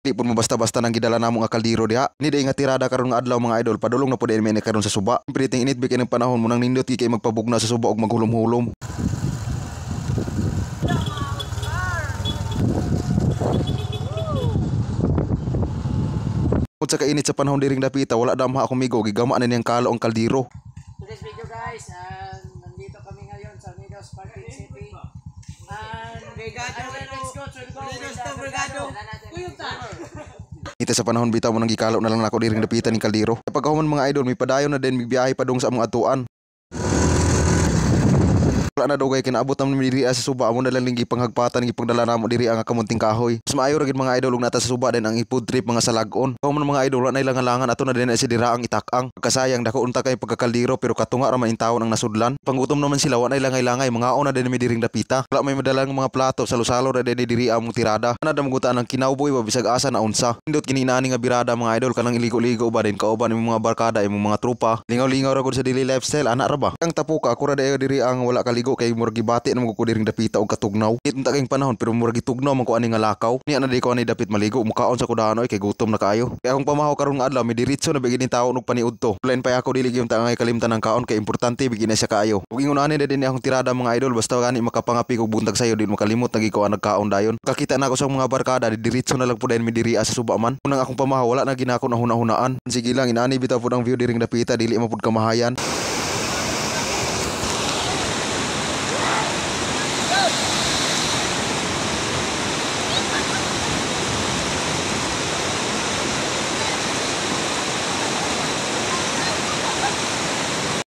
Di pun mo basta-basta nang gidala namong nga kaldero diha. Ni day nga tirada karon nga adlaw mga idol, padulong na pud mi karon sa suba. Piting init bikin ng panahon mo nang nindot kay magpabugna sa suba og maghulom-hulom. Kung sa kainit sa panahon diring dapita, wala damha akong migo, gigama na niyang kalo ang kaldero. Today's video guys, nandito kami ngayon sa Unidos Parking City. Ito sa panahon bitaw mo nang gikalo na lang nako diring dapita ning kaldero. Kapag human mga idol, may padayon na din bibiyahe pa dong sa among atuan. Wala na daw kay kinaabot naman diri sa suba amo na lang linggi panghagpatan ng ipagdala namo diri ang kamunting kahoy. Mas maayo ra gid mga idol ug nata sa suba din ang ipod trip mga salagon. Kung mga idol wala na ilangan ato na din si dira ang itak-ang. Pagkasayang dako unta kay pagkakaldero pero katunga ra man intawon ang nasudlan. Pangutom naman sila wala na ilangay-langay mga ona din mi diring dapita. Wala may madalang mga plato salo-salo ra din diri among tirada. Ana damugutan ang kinawboy wa bisag asa na unsa. Indot kini inani nga birada mga idol kanang iligo-ligo ba din kauban imong mga barkada imong mga tropa. Lingaw-lingaw ra gud sa daily lifestyle ana ra ba. Ang tapuka ako ra diri ang wala kaligo kay murag gibati na ko diring dapita og katugnaw. Kitong kayong panahon pero murag gitugnaw man ko ani nga lakaw. Niya na di ko ani dapit maligo mukaon sa kudanoy kay gutom na kaayo. Kaya akong pamahaw karon nga adlaw mi diretso na bigin taon og paniudto. Plan pa ako dili gyud tangay kalimtan ng kaon kay importante bigin na siya kaayo. Ug ingon ani na din akong tirada mga idol basta gani makapangapi og buntag sayo di makalimot nagi ko ang nagkaon dayon. Kakita na ako sa mga barkada diretso na lang pud mi diri sa suba man. Unang akong pamahaw wala na ginako na hunahunaan. Sige lang inani bitaw pud ang view diring dapita dili mapud kamahayan.